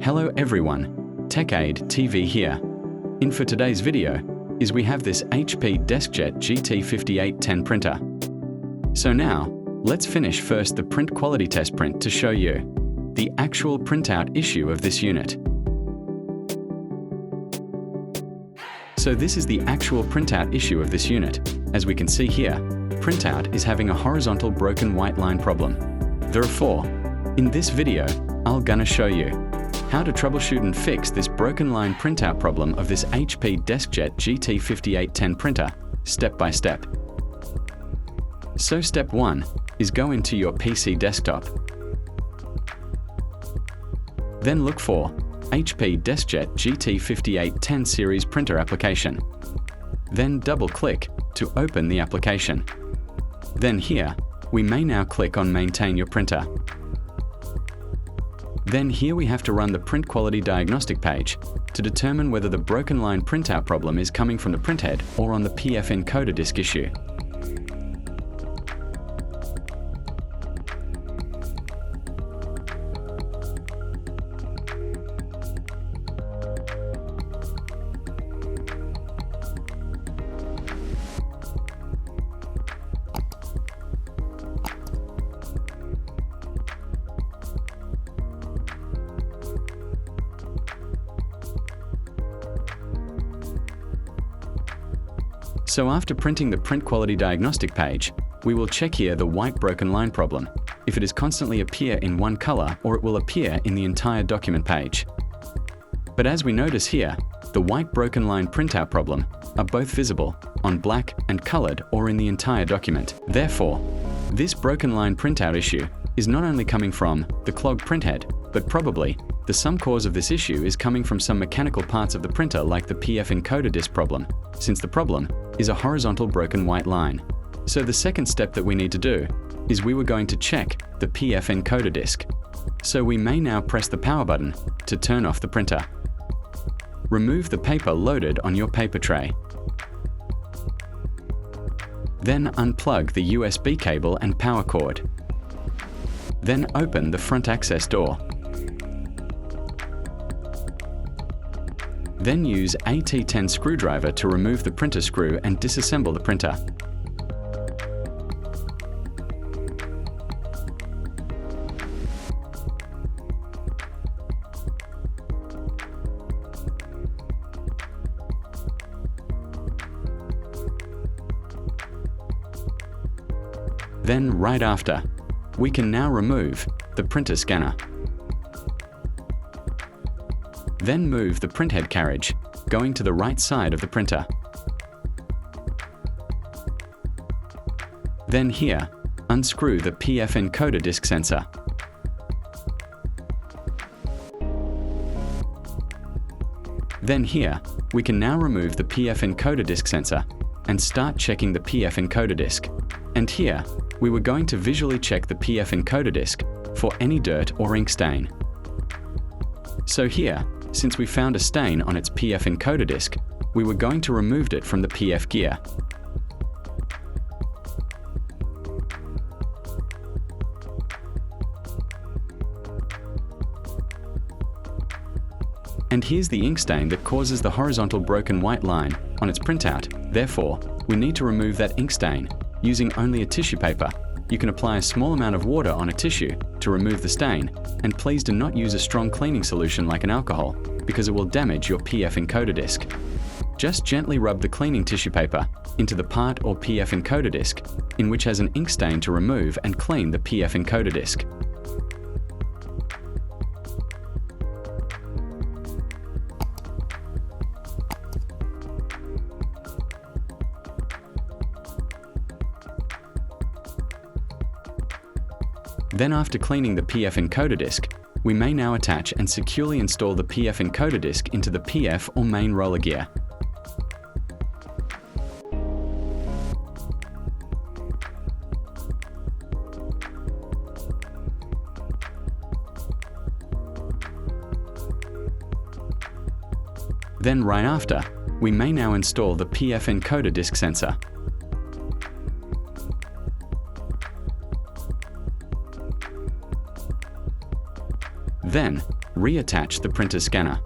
Hello everyone, TechAid TV here. In for today's video is we have this HP DeskJet GT-5810 printer. So now, let's finish first the print quality test print to show you the actual printout issue of this unit. So this is the actual printout issue of this unit. As we can see here, printout is having a horizontal broken white line problem. There are four. In this video, I'll gonna show you how to troubleshoot and fix this broken line printout problem of this HP DeskJet GT-5810 printer, step by step. So step 1 is go into your PC desktop. Then look for HP DeskJet GT-5810 series printer application. Then double-click to open the application. Then here, we may now click on Maintain your printer. Then here we have to run the print quality diagnostic page to determine whether the broken line printout problem is coming from the printhead or on the PF encoder disk issue. So after printing the print quality diagnostic page, we will check here the white broken line problem, if it is constantly appear in one color or it will appear in the entire document page. But as we notice here, the white broken line printout problem are both visible on black and colored or in the entire document. Therefore, this broken line printout issue is not only coming from the clogged printhead, but probably the sum cause of this issue is coming from some mechanical parts of the printer like the PF encoder disk problem, since the problem is a horizontal broken white line. So the second step that we need to do is we were going to check the PF encoder disk. So we may now press the power button to turn off the printer. Remove the paper loaded on your paper tray. Then unplug the USB cable and power cord. Then open the front access door. Then use a T10 screwdriver to remove the printer screw and disassemble the printer. Then right after, we can now remove the printer scanner. Then move the printhead carriage, going to the right side of the printer. Then here, unscrew the PF encoder disk sensor. Then here, we can now remove the PF encoder disk sensor and start checking the PF encoder disk. And here, we were going to visually check the PF encoder disk for any dirt or ink stain. So here, since we found a stain on its PF encoder disk, we were going to remove it from the PF gear. And here's the ink stain that causes the horizontal broken white line on its printout. Therefore, we need to remove that ink stain using only a tissue paper. You can apply a small amount of water on a tissue to remove the stain, and please do not use a strong cleaning solution like an alcohol, because it will damage your PF encoder disk. Just gently rub the cleaning tissue paper into the part or PF encoder disk in which has an ink stain to remove and clean the PF encoder disk. Then after cleaning the PF encoder disk, we may now attach and securely install the PF encoder disk into the PF or main roller gear. Then right after, we may now install the PF encoder disk sensor. Then, reattach the printer scanner.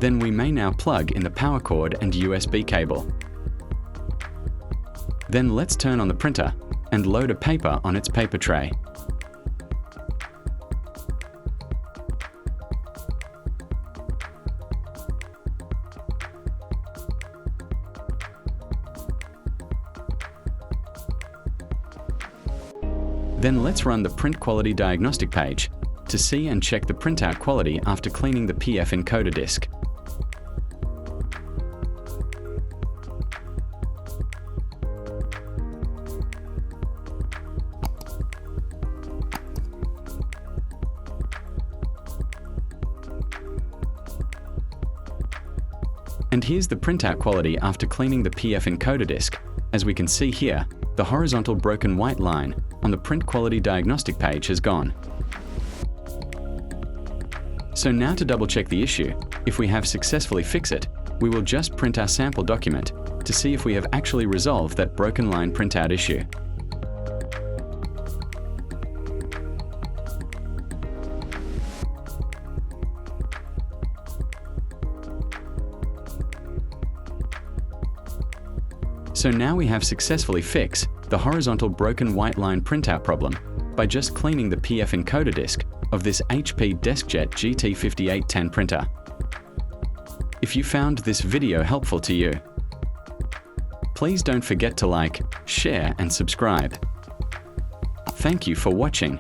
Then we may now plug in the power cord and USB cable. Then let's turn on the printer and load a paper on its paper tray. Then let's run the print quality diagnostic page to see and check the printout quality after cleaning the PF encoder disk. And here's the printout quality after cleaning the PF encoder disk. As we can see here, the horizontal broken white line on the print quality diagnostic page has gone. So now to double check the issue, if we have successfully fixed it, we will just print our sample document to see if we have actually resolved that broken line printout issue. So now we have successfully fixed the horizontal broken white line printout problem by just cleaning the PF encoder disk of this HP DeskJet GT-5810 printer. If you found this video helpful to you, please don't forget to like, share and subscribe. Thank you for watching.